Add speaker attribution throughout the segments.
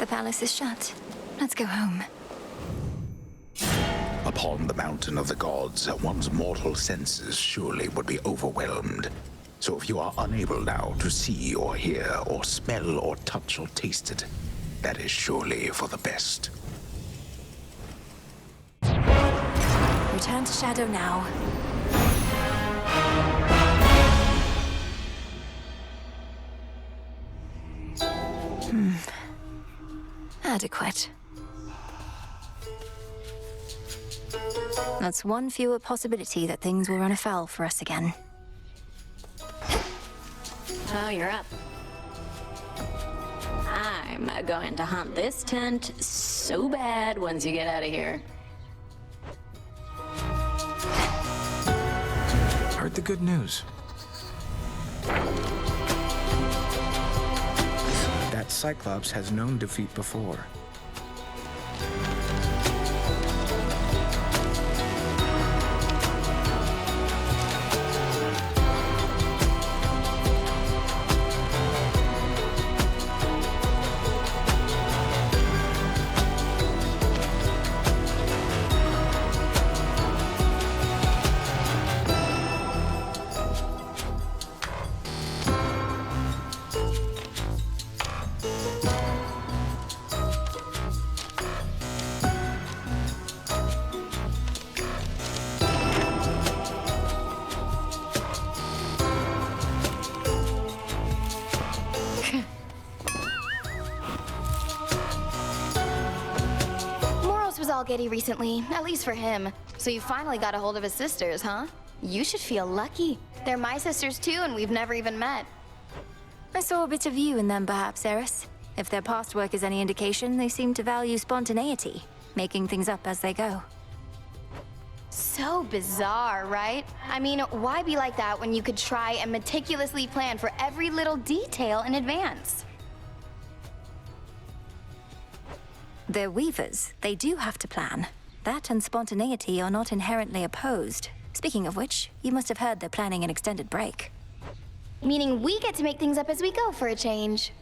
Speaker 1: The palace is shut. Let's go home.
Speaker 2: Upon the mountain of the gods, one's mortal senses surely would be overwhelmed. So if you are unable now to see or hear or smell or touch or taste it, that is surely for the best.
Speaker 1: Return to Shadow now. Adequate. That's one fewer possibility that things will run afoul for us again.
Speaker 3: Oh, you're up. I'm going to hunt this tent so bad once you get out of here.
Speaker 4: Heard the good news. That Cyclops has known defeat before.
Speaker 5: All giddy recently, at least for him. So you finally got a hold of his sisters, huh? You should feel lucky. They're my sisters too, and we've never even met.
Speaker 1: I saw a bit of you in them, perhaps, Eris. If their past work is any indication, they seem to value spontaneity, making things up as they go.
Speaker 5: So bizarre, right? I mean, why be like that when you could try and meticulously plan for every little detail in advance?
Speaker 1: They're weavers. They do have to plan. That and spontaneity are not inherently opposed. Speaking of which, you must have heard they're planning an extended break.
Speaker 5: Meaning we get to make things up as we go for a change.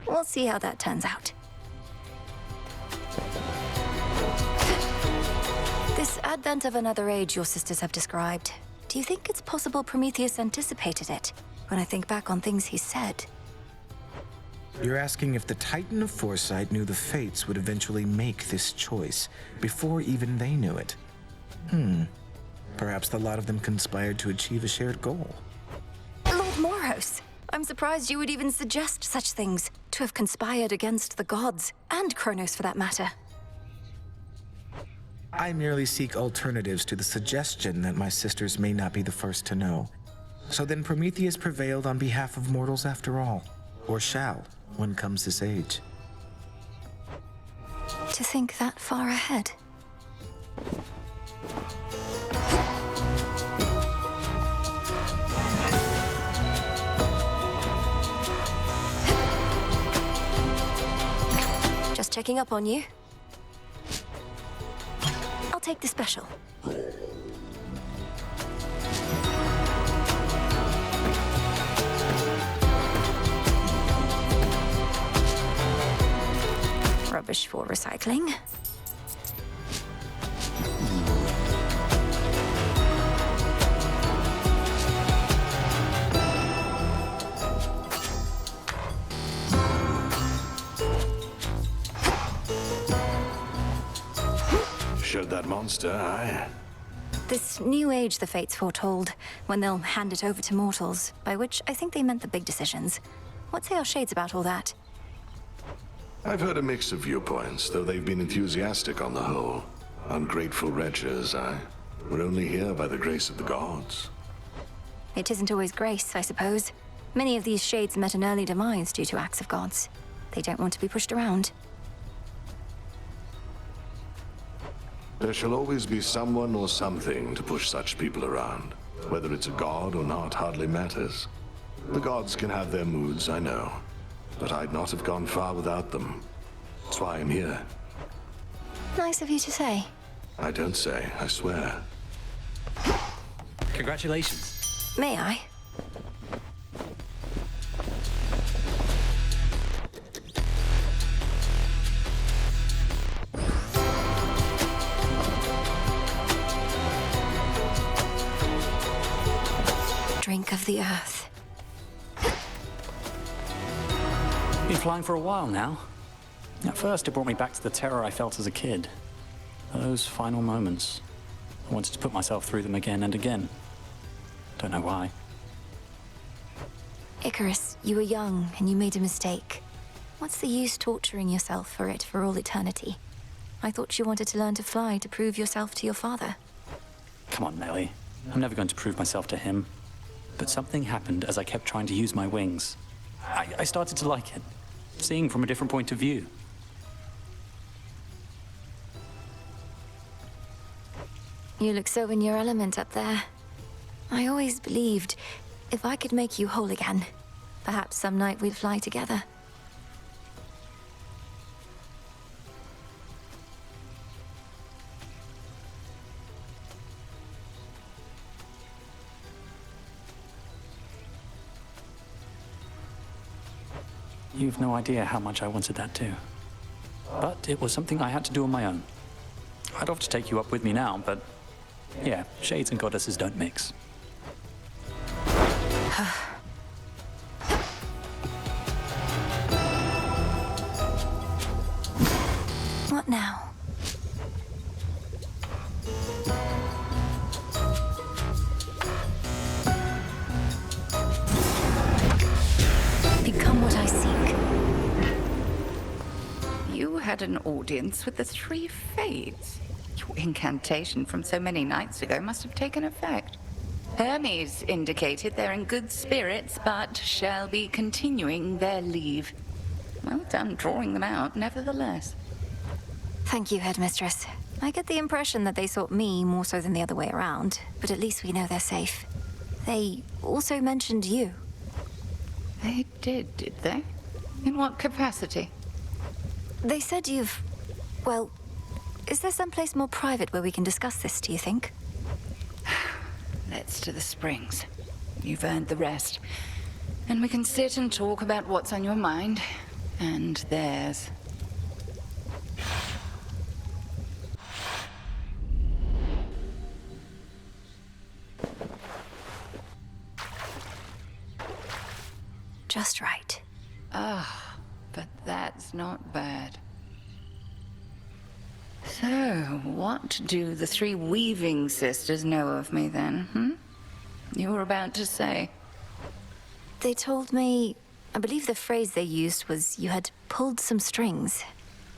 Speaker 1: We'll see how that turns out. This advent of another age your sisters have described, do you think it's possible Prometheus anticipated it? When I think back on things he said.
Speaker 4: You're asking if the Titan of Foresight knew the Fates would eventually make this choice, before even they knew it. Perhaps the lot of them conspired to achieve a shared goal.
Speaker 1: Lord Moros, I'm surprised you would even suggest such things, to have conspired against the gods, and Kronos for that matter.
Speaker 4: I merely seek alternatives to the suggestion that my sisters may not be the first to know. So then Prometheus prevailed on behalf of mortals after all, or shall, when comes this age.
Speaker 1: To think that far ahead. Just checking up on you. I'll take the special. Rubbish for recycling.
Speaker 6: Showed that monster, aye?
Speaker 1: This new age the Fates foretold, when they'll hand it over to mortals, by which I think they meant the big decisions. What say our shades about all that?
Speaker 6: I've heard a mix of viewpoints, though they've been enthusiastic on the whole. Ungrateful wretches, aye? We're only here by the grace of the gods.
Speaker 1: It isn't always grace, I suppose. Many of these shades met an early demise due to acts of gods. They don't want to be pushed around.
Speaker 6: There shall always be someone or something to push such people around. Whether it's a god or not hardly matters. The gods can have their moods, I know. But I'd not have gone far without them. That's why I'm here.
Speaker 1: Nice of you to say.
Speaker 6: I don't say, I swear.
Speaker 7: Congratulations.
Speaker 1: May I? stink of the earth.
Speaker 7: Been flying for a while now. At first, it brought me back to the terror I felt as a kid. Those final moments. I wanted to put myself through them again and again. Don't know why.
Speaker 1: Icarus, you were young and you made a mistake. What's the use torturing yourself for it for all eternity? I thought you wanted to learn to fly to prove yourself to your father.
Speaker 7: Come on, Melly. I'm never going to prove myself to him. But something happened as I kept trying to use my wings. I started to like it, seeing from a different point of view.
Speaker 1: You look so in your element up there. I always believed if I could make you whole again, perhaps some night we'd fly together.
Speaker 7: You've no idea how much I wanted that too. But it was something I had to do on my own. I'd love to take you up with me now, but yeah, shades and goddesses don't mix.
Speaker 1: What now? Become what I seek.
Speaker 8: You had an audience with the three Fates. Your incantation from so many nights ago must have taken effect. Hermes indicated they're in good spirits, but shall be continuing their leave. Well done drawing them out, nevertheless.
Speaker 1: Thank you, Headmistress. I get the impression that they sought me more so than the other way around, but at least we know they're safe. They also mentioned you.
Speaker 8: They did they? In what capacity?
Speaker 1: They said you've... Well, is there someplace more private where we can discuss this, do you think?
Speaker 8: Let's to the springs. You've earned the rest. And we can sit and talk about what's on your mind and theirs.
Speaker 1: Just right.
Speaker 8: But that's not bad. So, what do the three Weaving Sisters know of me then, You were about to say.
Speaker 1: They told me... I believe the phrase they used was you had pulled some strings.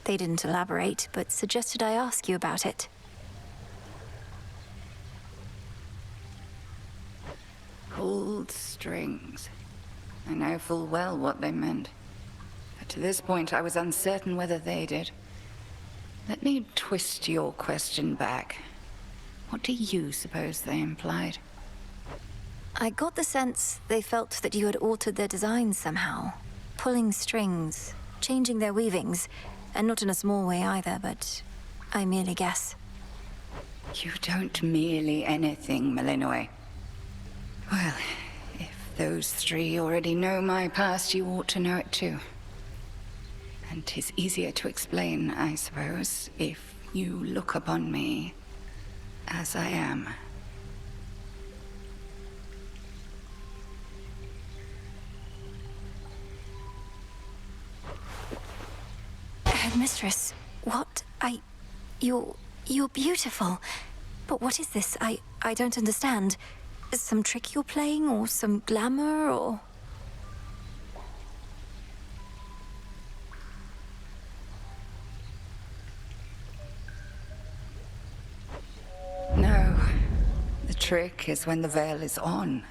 Speaker 1: They didn't elaborate, but suggested I ask you about it.
Speaker 8: Pulled strings. I know full well what they meant. But to this point, I was uncertain whether they did. Let me twist your question back. What do you suppose they implied?
Speaker 1: I got the sense they felt that you had altered their designs somehow. Pulling strings, changing their weavings, and not in a small way either, but I merely guess.
Speaker 8: You don't merely anything, Malinois. Well, if those three already know my past, you ought to know it too. And 'tis easier to explain, I suppose, if you look upon me as I am.
Speaker 1: Headmistress, what? You're beautiful. But what is this? I don't understand. Some trick you're playing, or some glamour, or...
Speaker 8: No. The trick is when the veil is on.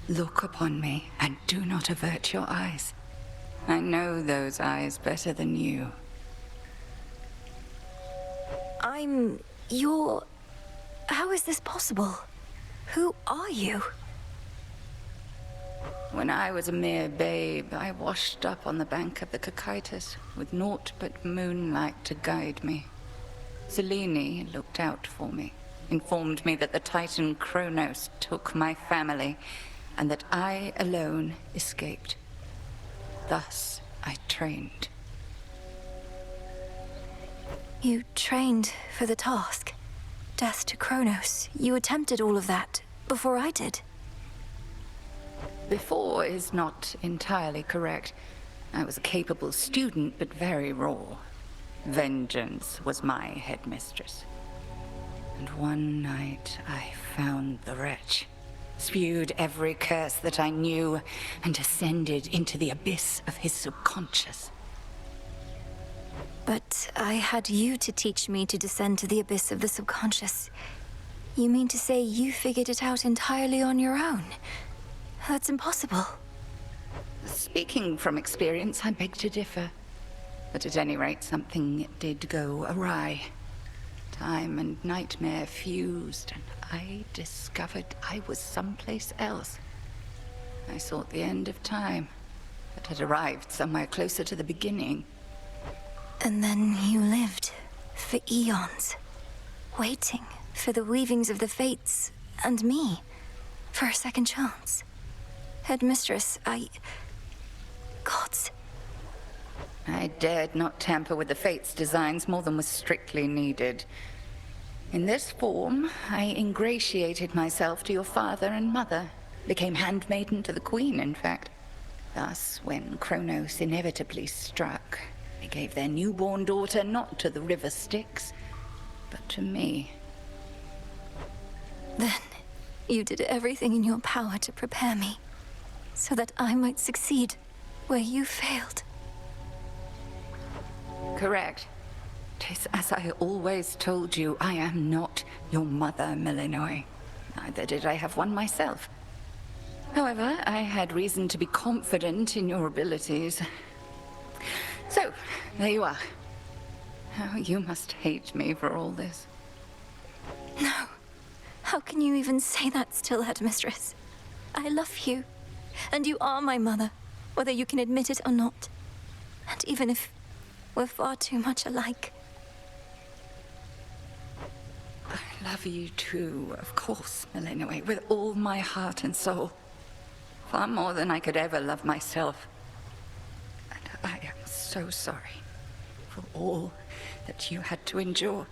Speaker 8: Look upon me and do not avert your eyes. I know those eyes better than you.
Speaker 1: You're... How is this possible? Who are you?
Speaker 8: When I was a mere babe, I washed up on the bank of the Cocytus, with naught but moonlight to guide me. Selene looked out for me, informed me that the Titan Kronos took my family, and that I alone escaped. Thus, I trained.
Speaker 1: You trained for the task. Death to Kronos. You attempted all of that before I did.
Speaker 8: Before is not entirely correct. I was a capable student, but very raw. Vengeance was my headmistress. And one night I found the wretch, spewed every curse that I knew, and descended into the abyss of his subconscious.
Speaker 1: But I had you to teach me to descend to the abyss of the subconscious. You mean to say you figured it out entirely on your own? That's impossible.
Speaker 8: Speaking from experience, I beg to differ. But at any rate, something did go awry. Time and nightmare fused, and I discovered I was someplace else. I sought the end of time, but had arrived somewhere closer to the beginning.
Speaker 1: And then you lived for eons, waiting for the weavings of the fates and me for a second chance. Headmistress, Gods.
Speaker 8: I dared not tamper with the Fates' designs more than was strictly needed. In this form, I ingratiated myself to your father and mother, became handmaiden to the Queen, in fact. Thus, when Kronos inevitably struck, they gave their newborn daughter not to the River Styx, but to me.
Speaker 1: Then, you did everything in your power to prepare me, so that I might succeed where you failed.
Speaker 8: Correct. 'Tis as I always told you, I am not your mother, Melinoe. Neither did I have one myself. However, I had reason to be confident in your abilities. So, there you are. How you must hate me for all this.
Speaker 1: No. How can you even say that still, Headmistress? I love you, and you are my mother, whether you can admit it or not. And even if we're far too much alike.
Speaker 8: I love you too, of course, Melinoe, with all my heart and soul. Far more than I could ever love myself. And I am so sorry for all that you had to endure,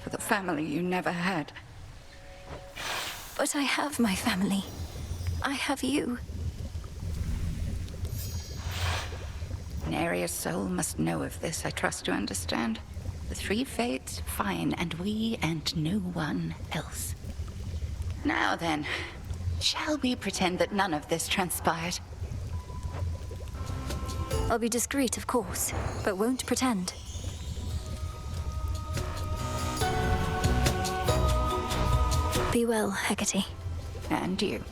Speaker 8: for the family you never had.
Speaker 1: But I have my family. I have you.
Speaker 8: Neria's soul must know of this, I trust you understand. The three fates, fine, and we and no one else. Now then, shall we pretend that none of this transpired?
Speaker 1: I'll be discreet, of course, but won't pretend. Be well, Hecate.
Speaker 8: And you.